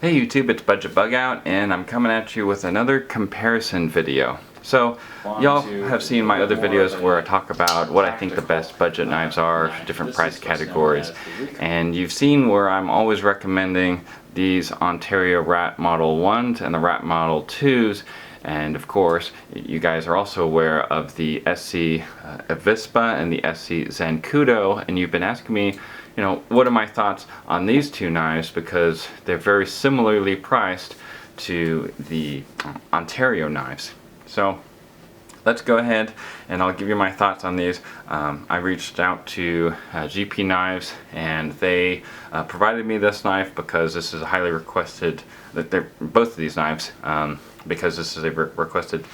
Hey YouTube, it's BudgetBugout, and I'm coming at you with another comparison video. So, y'all have seen my other videos where I talk about what I think the best budget knives are, different price categories, and you've seen where I'm always recommending these Ontario Rat Model 1s and the Rat Model 2s, and of course, you guys are also aware of the ESEE Avispa and the ESEE Zancudo, and you've been asking me, you know, what are my thoughts on these two knives, because they're very similarly priced to the Ontario knives. So let's go ahead and I'll give you my thoughts on these. I reached out to GP Knives, and they provided me this knife because this is a highly requested, they're both of these knives, because this is a requested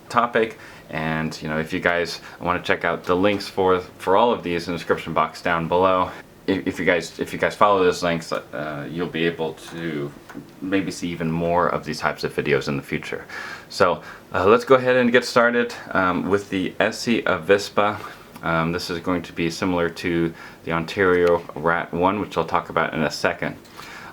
topic. And you know, if you guys want to check out the links for all of these in the description box down below, if you guys follow those links, you'll be able to maybe see even more of these types of videos in the future. So let's go ahead and get started with the ESEE Avispa. This is going to be similar to the Ontario Rat 1, which I'll talk about in a second.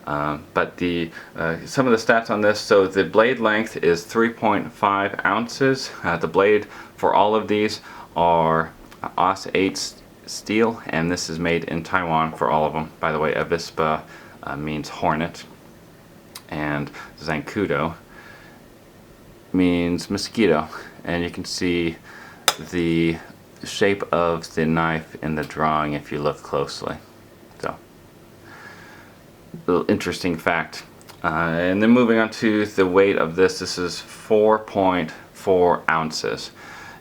But some of the stats on this, so the blade length is 3.5 ounces. The blade for all of these are AUS 8 steel, and this is made in Taiwan for all of them. By the way, Avispa means hornet, and Zancudo means mosquito, and you can see the shape of the knife in the drawing if you look closely. So, little interesting fact. And then moving on to the weight of this, this is 4.4 ounces,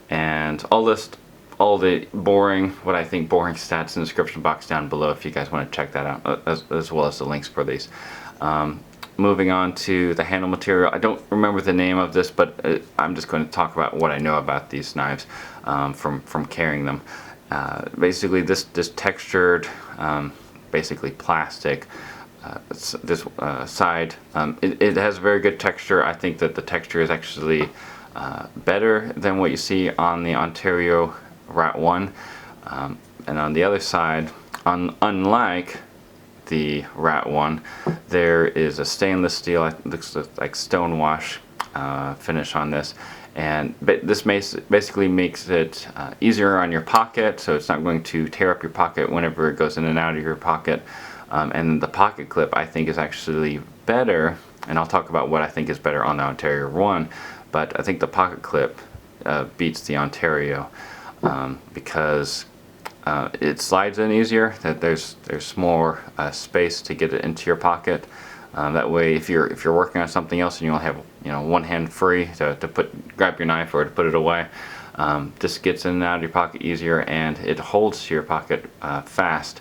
and all the boring, what I think boring stats in the description box down below if you guys want to check that out, as well as the links for these. Moving on to the handle material, I don't remember the name of this, but I'm just going to talk about what I know about these knives from carrying them. Basically, this textured, basically plastic, this side, it has very good texture. I think that the texture is actually better than what you see on the Ontario Rat 1, and on the other side, unlike the Rat 1, there is a stainless steel, it looks like stonewash finish on this, and this basically makes it easier on your pocket, so it's not going to tear up your pocket whenever it goes in and out of your pocket. And the pocket clip, I think, is actually better, and I'll talk about what I think is better on the Ontario 1, but I think the pocket clip beats the Ontario because it slides in easier, that there's more space to get it into your pocket. That way, if you're working on something else and you only have, you know, one hand free to grab your knife or to put it away, this gets in and out of your pocket easier, and it holds to your pocket fast.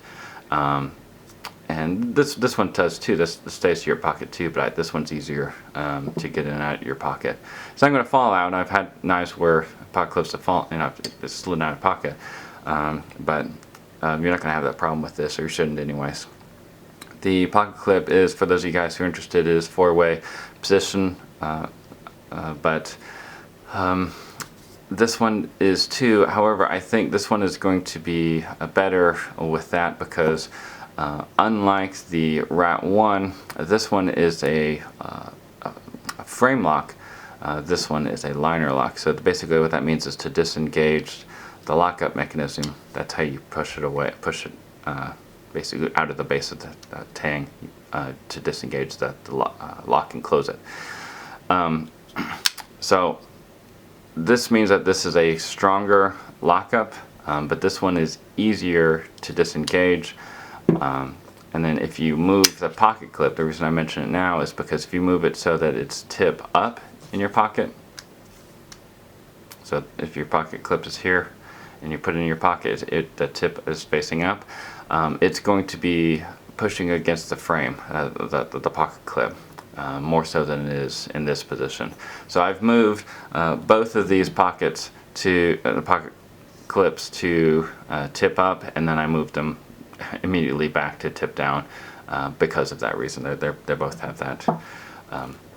And this one does too. This stays to your pocket too, but this one's easier to get in and out of your pocket. It's not going to fall out. I've had knives where pocket clips have fallen, you know, it's slid out of pocket, but you're not going to have that problem with this, or you shouldn't anyways. The pocket clip is, for those of you guys who are interested, is 4-way position, but this one is too. However, I think this one is going to be better with that because unlike the Rat 1, this one is a Framelock. This one is a liner lock. So basically what that means is to disengage the lockup mechanism. That's how you push it away, basically out of the base of the tang to disengage the lock and close it. So this means that this is a stronger lockup, but this one is easier to disengage. And then if you move the pocket clip, the reason I mention it now is because if you move it so that it's tip up in your pocket, so if your pocket clip is here and you put it in your pocket, the tip is facing up, it's going to be pushing against the frame, the pocket clip, more so than it is in this position. So I've moved both of these pockets to the pocket clips to tip up, and then I moved them immediately back to tip down because of that reason. They both have that,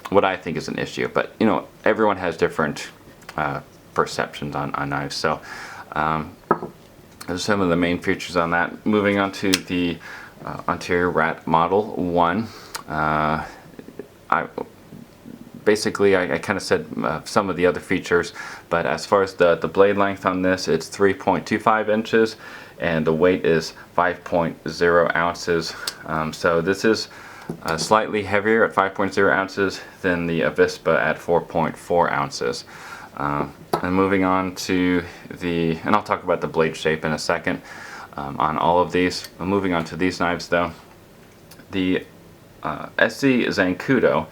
what I think is an issue, but you know, everyone has different perceptions on knives. So those are some of the main features on that. Moving on to the Ontario Rat Model 1. basically I kind of said some of the other features, but as far as the blade length on this, it's 3.25 inches and the weight is 5.0 ounces. So this is slightly heavier at 5.0 ounces than the Avispa at 4.4 ounces. And moving on to and I'll talk about the blade shape in a second on all of these. Moving on to these knives though, the ESEE Zancudo,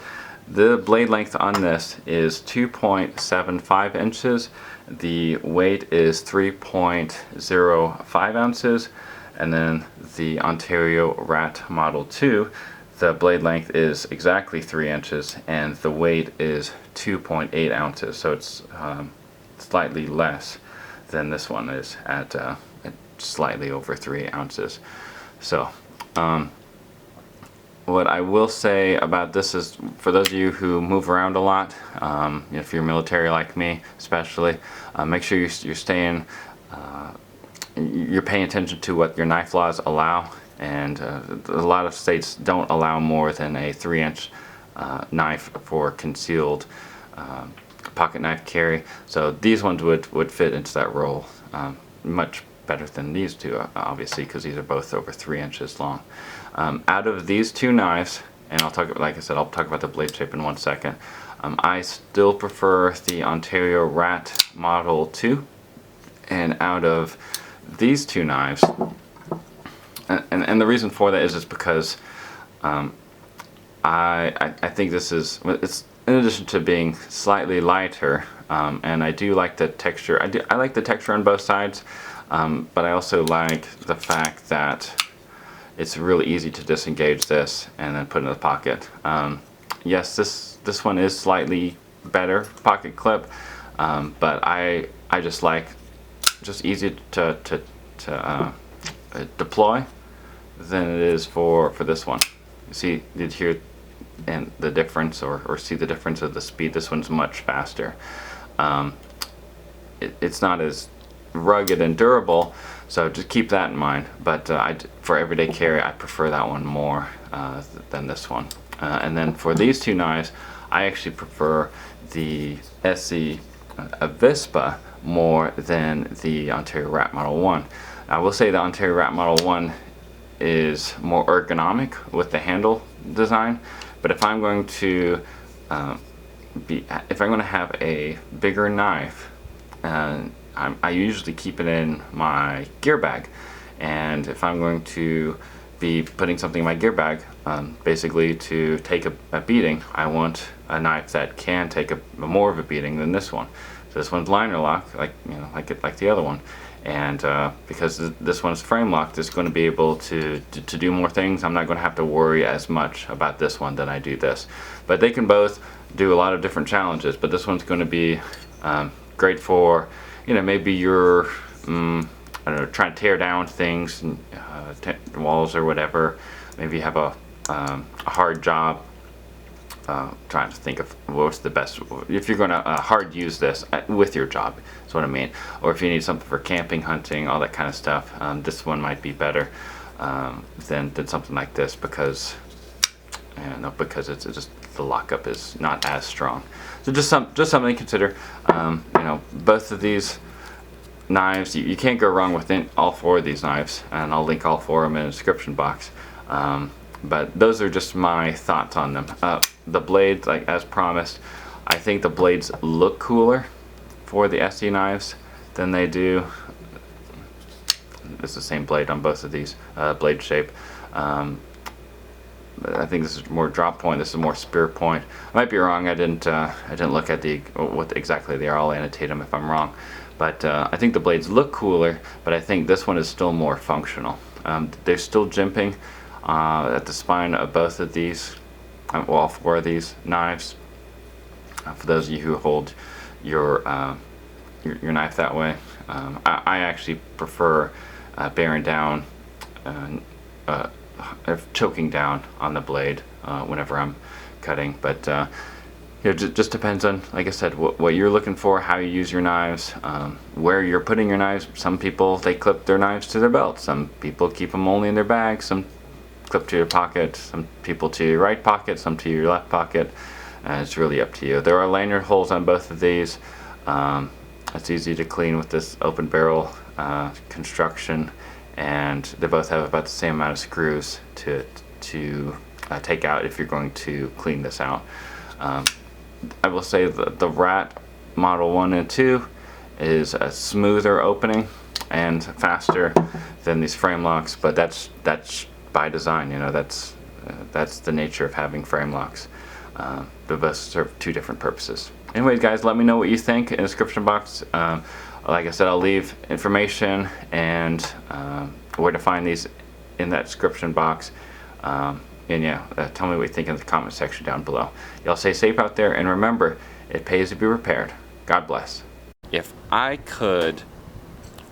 the blade length on this is 2.75 inches, the weight is 3.05 ounces, and then the Ontario Rat Model 2, the blade length is exactly 3 inches and the weight is 2.8 ounces, so it's slightly less than this one is at slightly over 3 ounces. So what I will say about this is, for those of you who move around a lot, if you're military like me especially, make sure you're staying, you're paying attention to what your knife laws allow, and a lot of states don't allow more than a 3-inch knife for concealed pocket knife carry, so these ones would fit into that role much better than these two, obviously, because these are both over 3 inches long. Out of these two knives, and I'll talk, like I said, I'll talk about the blade shape in 1 second. I still prefer the Ontario Rat Model 2, and out of these two knives, and the reason for that is just because I think this is, it's in addition to being slightly lighter, and I do like the texture. I like the texture on both sides, but I also like the fact that it's really easy to disengage this and then put in the pocket. Yes, this one is slightly better pocket clip, but I just like easy to deploy than it is for this one. You see, did hear and the difference, or see the difference of the speed. This one's much faster. It's not as rugged and durable, so just keep that in mind, but for everyday carry I prefer that one more than this one. And then for these two knives, I actually prefer the ESEE Avispa more than the Ontario Rat Model 1. I will say the Ontario Rat Model 1 is more ergonomic with the handle design, but if I'm going to have a bigger knife, I usually keep it in my gear bag, and if I'm going to be putting something in my gear bag, basically to take a beating, I want a knife that can take more of a beating than this one. So this one's liner lock, like the other one, and because this one's frame locked, it's going to be able to do more things. I'm not going to have to worry as much about this one than I do this. But they can both do a lot of different challenges. But this one's going to be great for, maybe you're I don't know, trying to tear down things, walls or whatever. Maybe you have a hard job. Trying to think of what's the best, if you're going to hard use this with your job, that's what I mean. Or if you need something for camping, hunting, all that kind of stuff, this one might be better than something like this, because it's just, the lockup is not as strong. So just something to consider. Both of these knives, you can't go wrong with all four of these knives, and I'll link all four of them in the description box. But those are just my thoughts on them. The blades, like as promised, I think the blades look cooler for the ESEE knives than they do. It's the same blade on both of these, blade shape. But I think this is more drop point. This is more spear point. I might be wrong. I didn't look at what exactly they are. I'll annotate them if I'm wrong. But I think the blades look cooler, but I think this one is still more functional. They're still jimping at the spine of both of these, all four of these knives. For those of you who hold your knife that way, I actually prefer bearing down, choking down on the blade whenever I'm cutting. But it just depends on, like I said, what you're looking for, how you use your knives, where you're putting your knives. Some people, they clip their knives to their belt. Some people keep them only in their bag. clip to your pocket, some people to your right pocket, some to your left pocket. It's really up to you. There are lanyard holes on both of these. It's easy to clean with this open barrel construction, and they both have about the same amount of screws to take out if you're going to clean this out. I will say the Rat Model 1 and 2 is a smoother opening and faster than these Framelocks, but that's by design. You know, that's the nature of having Framelocks. They both serve two different purposes. Anyways, guys, let me know what you think in the description box. Like I said, I'll leave information and where to find these in that description box. And yeah, tell me what you think in the comment section down below. Y'all stay safe out there, and remember, it pays to be repaired. God bless. If I could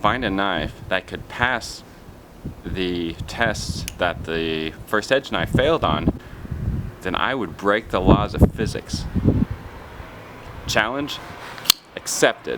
find a knife that could pass the tests that the first edge knife failed on, then I would break the laws of physics. Challenge accepted.